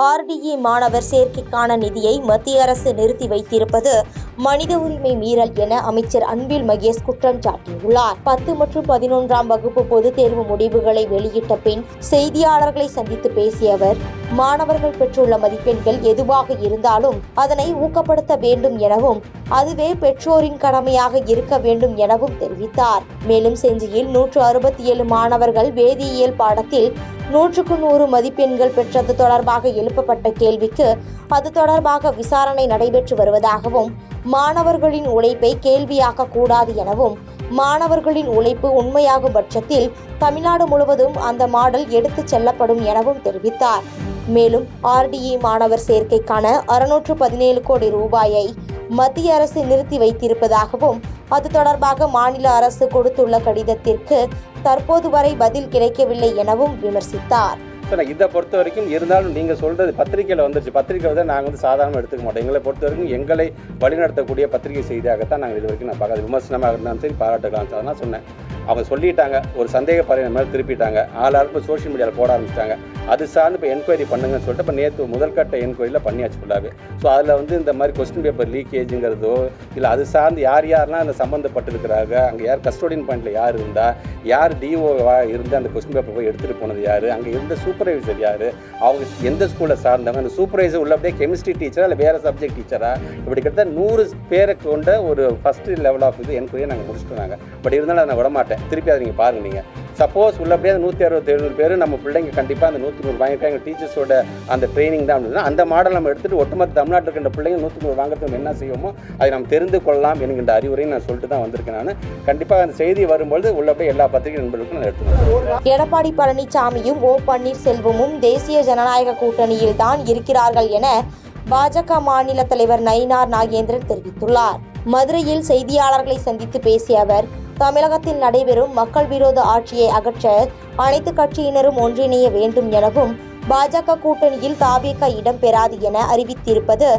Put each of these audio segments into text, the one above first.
RDE மாணவர் சேர்க்கைக்கான நிதியை மத்திய அரசு நிறுத்தி வைத்திருப்பது மனித உரிமை மீறல் என அமைச்சர் அன்பில் மகேஷ் குற்றம் சாட்டியுள்ளார். 10 மற்றும் 11ஆம் வகுப்பு பொதுத் தேர்வு முடிவுகளை வெளியிட்ட பின் செய்தியாளர்களை சந்தித்து பேசிய அவர், மாணவர்கள் பெற்றுள்ள மதிப்பெண்கள் எதுவாக இருந்தாலும் அதனை ஊக்கப்படுத்த வேண்டும் எனவும் அதுவே பெற்றோரின் கடமையாக இருக்க வேண்டும் எனவும் தெரிவித்தார். மேலும் செஞ்சியில் 167 மாணவர்கள் வேதியியல் பாடத்தில் 100க்கு 100 மதிப்பெண்கள் பெற்றது தொடர்பாக எழுப்பப்பட்ட கேள்விக்கு அது தொடர்பாக விசாரணை நடைபெற்று வருவதாகவும், மாணவர்களின் உழைப்பை கேள்வியாக்க கூடாது எனவும், மாணவர்களின் உழைப்பு உண்மையாகும் பட்சத்தில் தமிழ்நாடு முழுவதும் அந்த மாடல் எடுத்துச் செல்லப்படும் எனவும் தெரிவித்தார். மேலும் RDE மாணவர் சேர்க்கைக்கான 617 கோடி ரூபாயை மத்திய அரசு நிறுத்தி வைத்திருப்பதாகவும், அது தொடர்பாக மாநில அரசு கொடுத்துள்ள கடிதத்திற்கு தற்போது வரை பதில் கிடைக்கவில்லை எனவும் விமர்சித்தார். இதை பொறுத்த வரைக்கும் இருந்தாலும் நீங்கள் சொல்கிறது பத்திரிகையில் வந்துருச்சு. பத்திரிகை வந்து நாங்கள் சாதாரணமாக எடுத்துக்க மாட்டோம். எங்களை பொறுத்த வரைக்கும் எங்களை வழிநடத்தக்கூடிய பத்திரிகை செய்தியாகத்தான் நாங்கள் இது வரைக்கும் நான் பார்க்காது. விமர்சனமாக இருந்தாலும் சரி, பாராட்டுக்கலாம் தான் சொன்னேன். அவங்க சொல்லிட்டாங்க, ஒரு சந்தேக பரிணாம மேலே திருப்பிட்டாங்க. ஆளாளுக்கு சோஷியல் மீடியாவில் போட ஆரம்பிச்சிட்டாங்க. அது சார்ந்து இப்போ என்கொயரி பண்ணுங்கன்னு சொல்லிட்டு இப்போ நேற்று முதல்கட்ட என்கொயரியில் பண்ணியாச்சு ஃபுல்லாகவே. ஸோ அதில் வந்து இந்த மாதிரி கொஸ்டின் பேப்பர் லீக்கேஜுங்கிறதோ இல்லை அது சார்ந்து யாரெல்லாம் அந்த சம்மந்தப்பட்டிருக்கிறாங்க, அங்கே யார் கஸ்டோடியன் பாயிண்டில் யார் இருந்தால், யார் டிஓவாக இருந்து அந்த கொஸ்டின் பேப்பர் போய் எடுத்துகிட்டு போனது யார், அங்கே இருந்த சூப்பர்வைசர் யார், அவங்க எந்த ஸ்கூலில் சார்ந்தவங்க, அந்த சூப்பர்வைசர் உள்ள அப்படியே கெமிஸ்ட்ரி டீச்சரா இல்லை வேறு சப்ஜெக்ட் டீச்சரா, இப்படி கிட்ட 100 பேரை கொண்ட ஒரு ஃபஸ்ட்டு லெவல் ஆஃப் இது என்கொயரியை நாங்கள் முடிச்சுட்டோம். பட் இருந்தாலும் நான் விட மாட்டேன். திருப்பி அதை நீங்கள் பாருங்கள். நீங்கள் சப்போஸ் உள்ளபடியே அந்த 167 பேர் நம்ம பிள்ளைங்க கண்டிப்பாக அந்த 100 வாங்கியிருக்காங்க, டீச்சர்ஸோட அந்த ட்ரைனிங் தான் அப்படின்னா அந்த மாடல் நம்ம எடுத்துகிட்டு ஒட்டுமொத்த தமிழ்நாட்டில் இருக்கின்ற பிள்ளைங்க 100 வாங்குறதுக்கு என்ன செய்வோமோ அதை நம்ம தெரிந்து கொள்ளலாம் என்கின்ற அறிவுரையும் நான் சொல்லிட்டு தான் வந்திருக்கேன். நான் கண்டிப்பாக அந்த செய்தி வரும்பொழுது உள்ளபடியே எல்லா பத்திரிகை நண்பர்களுக்கும் நான் எடுத்துக்கிறேன். எடப்பாடி பழனிசாமியும் ஓ பன்னீர்செல்வமும் தேசிய ஜனநாயக கூட்டணியில் தான் இருக்கிறார்கள் என பாஜக மாநில தலைவர் நயினார் நாகேந்திரன் தெரிவித்துள்ளார். மதுரையில் செய்தியாளர்களை சந்தித்து பேசிய அவர், தமிழகத்தில் நடைபெறும் மக்கள் விரோத ஆட்சியை அகற்ற அனைத்து கட்சியினரும் ஒன்றிணைய வேண்டும் எனவும், பாஜக கூட்டணியில் தாவேகா இடம்பெறாது என அறிவித்திருப்பது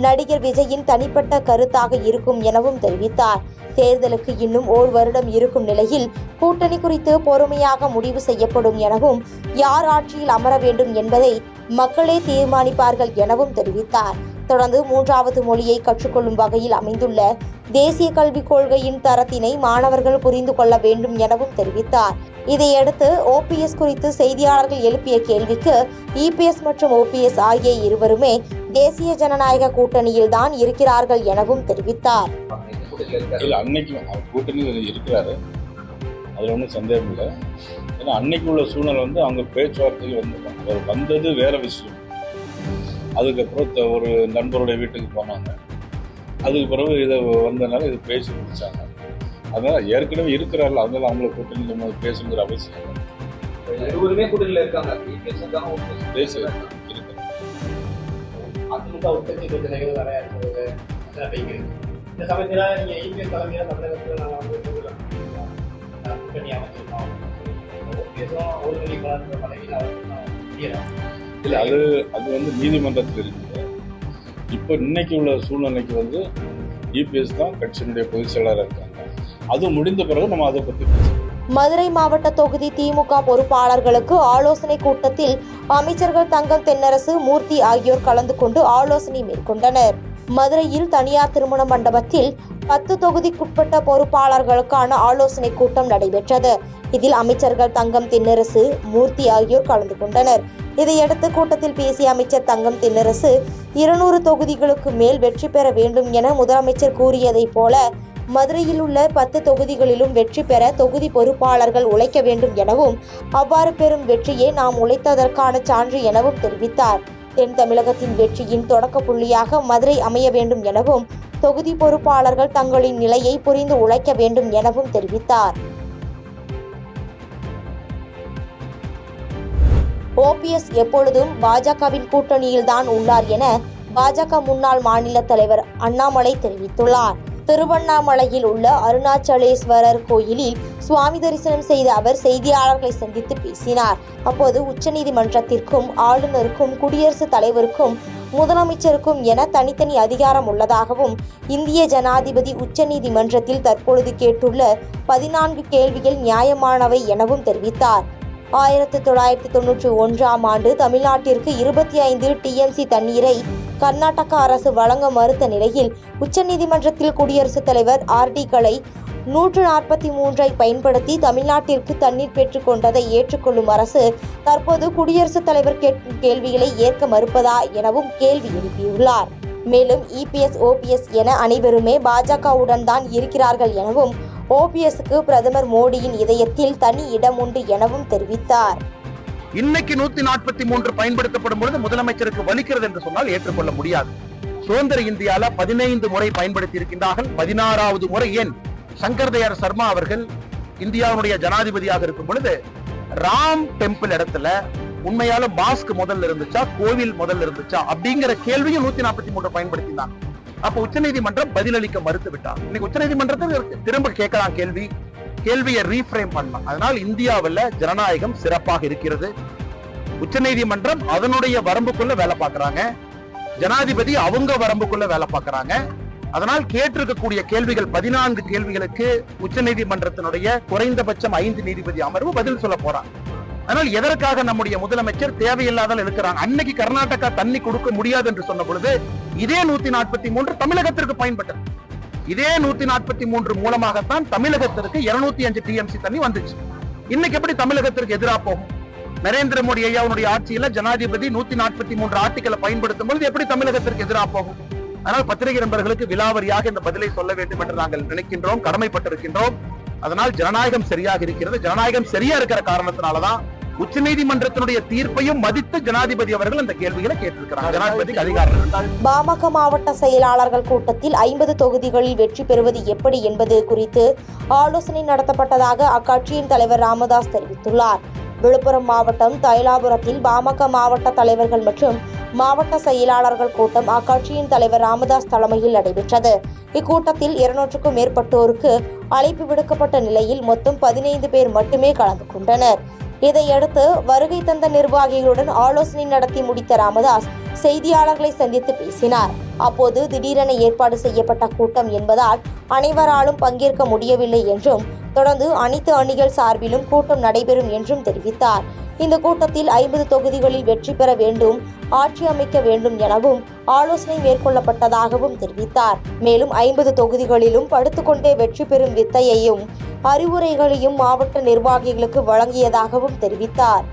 நடிகர் விஜயின் தனிப்பட்ட கருத்தாக இருக்கும் எனவும் தெரிவித்தார். தேர்தலுக்கு இன்னும் 1 வருடம் இருக்கும் நிலையில் கூட்டணி குறித்து பொறுமையாக முடிவு செய்யப்படும் எனவும், யார் ஆட்சியில் அமர வேண்டும் என்பதை மக்களே தீர்மானிப்பார்கள் எனவும் தெரிவித்தார். தொடர்ந்து 3வது மொழியை கற்றுக்கொள்ளும் வகையில் அமைந்துள்ள தேசிய கல்விக் கொள்கையின் தரத்தினை மாணவர்கள் புரிந்து கொள்ள வேண்டும் எனவும் தெரிவித்தார். இதையடுத்து OPS குறித்து செய்தியாளர்கள் எழுப்பிய கேள்விக்கு EPS மற்றும் OPS ஆகிய இருவருமே தேசிய ஜனநாயக கூட்டணியில் தான் இருக்கிறார்கள் எனவும் தெரிவித்தார். கூட்டணியில் இருக்கிறாரு, அதில் ஒன்றும் சந்தேகம் இல்லை. ஏன்னா அன்னைக்கு உள்ள சூழ்நிலை வந்து அவங்க பேச்சுவார்த்தையில் அவர் வந்தது வேற விஷயம். அதுக்கப்புறம் ஒரு நண்பருடைய வீட்டுக்கு போனாங்க. அதுக்கு பிறகு இதை வந்ததுனால இது பேசி முடிச்சாங்க. அதனால் ஏற்கனவே இருக்கிறார்கள், அதனால அவங்கள கூட்டணியில் நம்ம பேசுங்கிற அவசியம் இல்லை. இருவருமே கூட்டணியில் இருக்காங்க. அதிமுக உற்பத்தி பிரச்சனைகள் நிறையா இருக்கிறது. இந்த சமயத்தில் நீங்கள் EPS தலைமையாக தமிழகத்தில் நாங்கள் வந்து கூட்டணி அமைச்சிருக்கோம். ஒருங்கிணை வளர்ந்த பதவியில் இல்லை, அது வந்து நீதிமன்றத்தில் இருக்குது. இப்போ இன்னைக்கு உள்ள சூழ்நிலைக்கு வந்து EPS தான் கட்சியினுடைய பொதுச் செயலாளராக இருக்காங்க. அது முடிந்த பிறகு நம்ம அதை பற்றி பேசலாம். மதுரை மாவட்ட தொகுதி திமுக பொறுப்பாளர்களுக்கு ஆலோசனை கூட்டத்தில் அமைச்சர்கள் தங்கம் தென்னரசு, மூர்த்தி ஆகியோர் கலந்து கொண்டு ஆலோசனை மேற்கொண்டனர். மதுரையில் தனியார் திருமண மண்டபத்தில் 10 தொகுதிக்குட்பட்ட பொறுப்பாளர்களுக்கான ஆலோசனை கூட்டம் நடைபெற்றது. இதில் அமைச்சர்கள் தங்கம் தென்னரசு, மூர்த்தி ஆகியோர் கலந்து கொண்டனர். இதையடுத்து கூட்டத்தில் பேசிய அமைச்சர் தங்கம் தென்னரசு, 200 தொகுதிகளுக்கு மேல் வெற்றி பெற வேண்டும் என முதலமைச்சர் கூறியதைப் போல மதுரையில் உள்ள 10 தொகுதிகளிலும் வெற்றி பெற தொகுதி பொறுப்பாளர்கள் உழைக்க வேண்டும் எனவும், அவ்வாறு பெறும் வெற்றியே நாம் உழைத்ததற்கான சான்று எனவும் தெரிவித்தார். தென் தமிழகத்தின் வெற்றியின் தொடக்க புள்ளியாக மதுரை அமைய வேண்டும் எனவும், தொகுதி பொறுப்பாளர்கள் தங்களின் நிலையை புரிந்து உழைக்க வேண்டும் எனவும் தெரிவித்தார். OPS எப்பொழுதும் பாஜகவின் கூட்டணியில் தான் உள்ளார் என பாஜக முன்னாள் மாநில தலைவர் அண்ணாமலை தெரிவித்துள்ளார். திருவண்ணாமலையில் உள்ள அருணாச்சலேஸ்வரர் கோயிலில் சுவாமி தரிசனம் செய்த அவர் செய்தியாளர்களை சந்தித்து பேசினார். அப்போது உச்சநீதிமன்றத்திற்கும் ஆளுநருக்கும் குடியரசுத் தலைவருக்கும் முதலமைச்சருக்கும் என தனித்தனி அதிகாரம் உள்ளதாகவும், இந்திய ஜனாதிபதி உச்சநீதிமன்றத்தில் தற்பொழுது கேட்டுள்ள 14 கேள்விகள் நியாயமானவை எனவும் தெரிவித்தார். 1991ஆம் ஆண்டு தமிழ்நாட்டிற்கு 25 TMC தண்ணீரை கர்நாடக அரசு வழங்க மறுத்த நிலையில் உச்சநீதிமன்றத்தில் குடியரசுத் தலைவர் RD-க்களை 143ஐ பயன்படுத்தி தமிழ்நாட்டிற்கு தண்ணீர் பெற்றுக் கொண்டதை ஏற்றுக்கொள்ளும் அரசு தற்போது குடியரசுத் தலைவர் கேட்கும் கேள்விகளை ஏற்க மறுப்பதா எனவும் கேள்வி எழுப்பியுள்ளார். மேலும் EPS, OPS என அனைவருமே பாஜகவுடன் தான் இருக்கிறார்கள் எனவும் OPSக்கு பிரதமர் மோடியின் இதயத்தில் தனி இடம் உண்டு எனவும் தெரிவித்தார். இன்னைக்கு 143 பயன்படுத்தப்படும் பொழுது முதலமைச்சருக்கு வலிக்கிறது என்று சொன்னால் ஏற்றுக்கொள்ள முடியாது. சுதந்திர இந்தியால 15 முறை பயன்படுத்தி இருக்கின்றார்கள். 16வது முறை ஏன் சங்கர் தயாள் சர்மா அவர்கள் இந்தியாவுடைய ஜனாதிபதியாக இருக்கும் பொழுது ராம் டெம்பிள் இடத்துல உண்மையால மாஸ்க் முதல்ல இருந்துச்சா, கோவில் முதல்ல இருந்துச்சா அப்படிங்கிற கேள்வியும் 143 பயன்படுத்தினாங்க. அப்ப உச்சநீதிமன்றம் பதிலளிக்க மறுத்து விட்டார். இன்னைக்கு உச்சநீதிமன்றத்தில் திரும்ப கேட்கலாம் கேள்வியை ரீஃப்ரேம் பண்ணலாம். அதனால் இந்தியாவில் ஜனநாயகம் சிறப்பாக இருக்கிறது. உச்சநீதிமன்றம் அதனுடைய வரம்புக்குள்ள வேலை பார்க்கறாங்க, ஜனாதிபதி அவங்க வரம்புக்குள்ள வேலை பார்க்கறாங்க. அதனால் கேட்டிருக்கக்கூடிய கேள்விகள் 14 கேள்விகளுக்கு உச்சநீதிமன்றத்தினுடைய குறைந்தபட்சம் 5 நீதிபதி அமர்வு பதில் சொல்ல போறாங்க. அதனால் எதற்காக நம்முடைய முதலமைச்சர் தேவையில்லாத இருக்கிறாங்க? அன்னைக்கு கர்நாடகா தண்ணி கொடுக்க முடியாது என்று சொன்ன பொழுது இதே 143 தமிழகத்திற்கு பயன்பட்டது. இதே 143 மூலமாகத்தான் தமிழகத்திற்கு 205 TMC தண்ணி வந்துச்சு. இன்னைக்கு எப்படி தமிழகத்திற்கு எதிராக போகும்? நரேந்திர மோடி ஐயாவுடைய ஆட்சியில ஜனாதிபதி 143 ஆர்டிகளை பயன்படுத்தும் பொழுது எப்படி தமிழகத்திற்கு எதிராக போகும்? அதனால் பத்திரிகை நண்பர்களுக்கு விலாவரியாக இந்த பதிலை சொல்ல வேண்டும் என்று நாங்கள் நினைக்கின்றோம், கடமைப்பட்டிருக்கின்றோம். அதனால் ஜனநாயகம் சரியாக இருக்கிறது. ஜனநாயகம் சரியா இருக்கிற காரணத்தினாலதான் உச்சநீதிமன்றத்தினுடைய தீர்ப்பையும் மதித்து ஜனாதிபதி அவர்கள் அந்த கேள்விகளை கேட்டிருக்கிறார். ஜனாதிபதிக்கு அதிகாரம். பாமக மாவட்ட செயலாளர்கள் கூட்டத்தில் 50 தொகுதிகளில் வெற்றி பெறுவது எப்படி என்பது குறித்து ஆலோசனை நடத்தப்பட்டதாக அக்கட்சியின் தலைவர் ராமதாஸ் தெரிவித்துள்ளார். விழுப்புரம் மாவட்டம் தைலாபுரத்தில் பாமக மாவட்ட தலைவர்கள் மற்றும் மாவட்ட செயலாளர்கள் கூட்டம் அக்கட்சியின் தலைவர் ராமதாஸ் தலைமையில் நடைபெற்றது. இக்கூட்டத்தில் 200க்கும் மேற்பட்டோருக்கு அழைப்பு விடுக்கப்பட்ட நிலையில் மொத்தம் 15 பேர் மட்டுமே கலந்து கொண்டனர். இதையடுத்து வருகை தந்த நிர்வாகிகளுடன் ஆலோசனை நடத்தி முடித்த ராமதாஸ் செய்தியாளர்களை சந்தித்து பேசினார். அப்போது திடீரென ஏற்பாடு செய்யப்பட்ட கூட்டம் என்பதால் அனைவராலும் பங்கேற்க முடியவில்லை என்றும் தொடர்ந்து அனைத்து அணிகள் சார்பிலும் கூட்டம் நடைபெறும் என்றும் தெரிவித்தார். இந்த கூட்டத்தில் 50 தொகுதிகளில் வெற்றி பெற வேண்டும், ஆட்சி அமைக்க வேண்டும் எனவும் ஆலோசனை மேற்கொள்ளப்பட்டதாகவும் தெரிவித்தார். மேலும் 50 தொகுதிகளிலும் படுத்துக்கொண்டே வெற்றி பெறும் வித்தையையும் அறிவுரைகளையும் மாவட்ட நிர்வாகிகளுக்கு வழங்கியதாகவும் தெரிவித்தார்.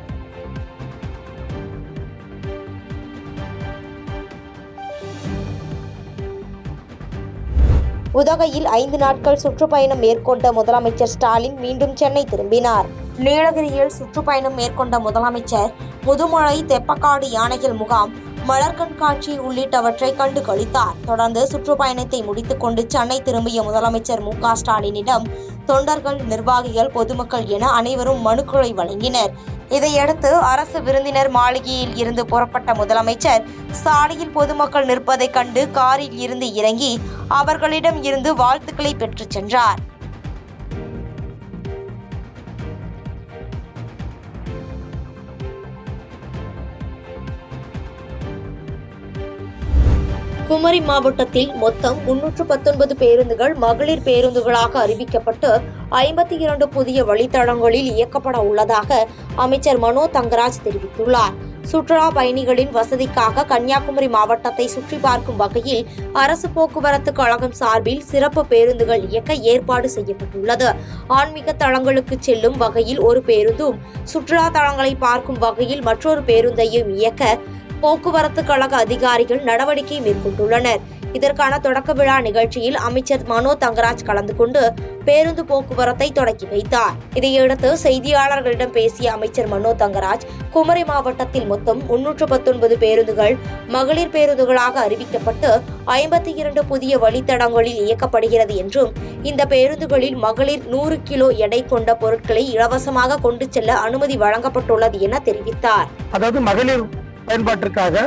உதகையில் 5 நாட்கள் சுற்றுப்பயணம் மேற்கொண்ட முதலமைச்சர் ஸ்டாலின் மீண்டும் சென்னை திரும்பினார். நீலகிரியில் சுற்றுப்பயணம் மேற்கொண்ட முதலமைச்சர் முதுமலை, தெப்பக்காடு யானைகள் முகாம், மலர் கண்காட்சி உள்ளிட்டவற்றை கண்டு களித்தார். தொடர்ந்து சுற்றுப்பயணத்தை முடித்துக் கொண்டு சென்னை திரும்பிய முதலமைச்சர் மு.க. ஸ்டாலினிடம் தொண்டர்கள், நிர்வாகிகள், பொதுமக்கள் என அனைவரும் மனுக்களை வழங்கினர். இதையடுத்து அரசு விருந்தினர் மாளிகையில் இருந்து புறப்பட்ட முதலமைச்சர் சாலையில் பொதுமக்கள் நிற்பதை கண்டு காரில் இருந்து இறங்கி அவர்களிடம் இருந்து வாழ்த்துக்களை பெற்றுச் சென்றார். குமரி மாவட்டத்தில் மொத்தம் 319 பேருந்துகள் மகளிர் பேருந்துகளாக அறிவிக்கப்பட்டு 52 புதிய வழித்தடங்களில் இயக்கப்பட உள்ளதாக அமைச்சர் மனோ தங்கராஜ் தெரிவித்துள்ளார். சுற்றுலா பயணிகளின் வசதிக்காக கன்னியாகுமரி மாவட்டத்தை சுற்றி பார்க்கும் வகையில் அரசு போக்குவரத்து கழகம் சார்பில் சிறப்பு பேருந்துகள் இயக்க ஏற்பாடு செய்யப்பட்டுள்ளது. ஆன்மீக தலங்களுக்கு செல்லும் வகையில் ஒரு பேருந்தும், சுற்றுலா தலங்களை பார்க்கும் வகையில் மற்றொரு பேருந்தையும் இயக்க போக்குவரத்து கழக அதிகாரிகள் நடவடிக்கை மேற்கொண்டுள்ளனர். இதற்கான தொடக்க விழா நிகழ்ச்சியில் அமைச்சர் மனோ தங்கராஜ் கலந்து கொண்டு பேருந்து போக்குவரத்தை தொடக்கி வைத்தார். இதையடுத்து செய்தியாளர்களிடம் பேசிய அமைச்சர் மனோ தங்கராஜ், குமரி மாவட்டத்தில் மொத்தம் 319 பேருந்துகள் மகளிர் பேருந்துகளாக அறிவிக்கப்பட்டு 52 புதிய வழித்தடங்களில் இயக்கப்படுகிறது என்றும் இந்த பேருந்துகளில் மகளிர் 100 கிலோ எடை கொண்ட பொருட்களை இலவசமாக கொண்டு செல்ல அனுமதி வழங்கப்பட்டுள்ளது என தெரிவித்தார். அதாவது மகளிர் பயன்பாட்டிற்காக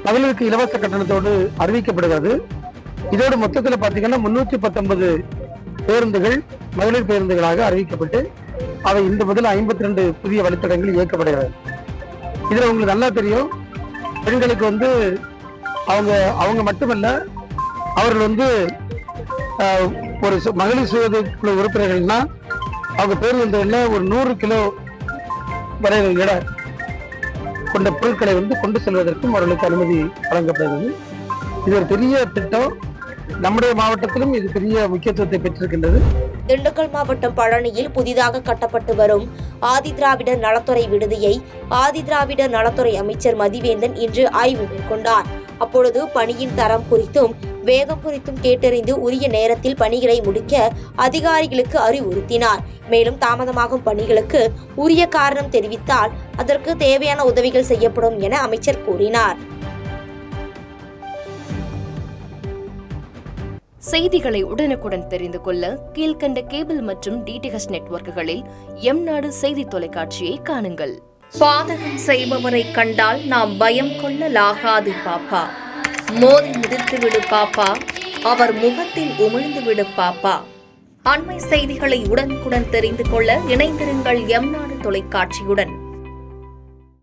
மகளிருக்கு இலவச கட்டணத்தோடு அறிவிக்கப்படுகிறது. இதோடு மொத்தத்தில் பார்த்தீங்கன்னா 319 பேருந்துகள் மகளிர் பேருந்துகளாக அறிவிக்கப்பட்டு அவை இந்த முதல் 52 புதிய வழித்தடங்கள் இயக்கப்படுகிறது. இதுல உங்களுக்கு நல்லா தெரியும், பெண்களுக்கு அவங்க மட்டுமல்ல, அவர்கள் ஒரு மகளிர் சுய உதவி குழு உறுப்பினர்கள்னா அவங்க பேருந்துல ஒரு 100 கிலோ வரை எடை கொண்ட பொருட்களை கொண்டு செல்வதற்கும் அவர்களுக்கு அனுமதி வழங்கப்படுகிறது. இது ஒரு பெரிய திட்டம். நம்முடைய மாவட்டத்திலும் இது பெரிய முக்கியத்துவத்தை பெற்றிருக்கின்றது. திண்டுக்கல் மாவட்டம் பழனியில் புதிதாக கட்டப்பட்டு வரும் ஆதிதிராவிடர் நலத்துறை விடுதியை ஆதிதிராவிடர் நலத்துறை அமைச்சர் மதிவேந்தன் இன்று ஆய்வு மேற்கொண்டார். அப்பொழுது பணியின் தரம் குறித்தும் வேகம் குறித்தும் கேட்டறிந்து உரிய நேரத்தில் பணிகளை முடிக்க அதிகாரிகளுக்கு அறிவுறுத்தினார். மேலும் தாமதமாகும் பணிகளுக்கு உரிய காரணம் தெரிவித்தால் அதற்கு தேவையான உதவிகள் செய்யப்படும் என அமைச்சர் கூறினார். செய்திகளை உடனுக்குடன் தெரிந்து கொள்ள கீழ்கண்ட கேபிள் மற்றும் டிடிஎச் நெட்வொர்க்குகளில் எம்நாடு செய்தி தொலைக்காட்சியை காணுங்கள். பாதகம் செய்பவரை கண்டால் நாம் பயம் கொள்ளலாகாது பாப்பா. மோதி மிதித்து விடு பாப்பா, அவர் முகத்தில் உமிழ்ந்து விடு பாப்பா. அண்மை செய்திகளை உடனுக்குடன் தெரிந்து கொள்ள இணைந்திருங்கள் எம்நாடு தொலைக்காட்சியுடன்.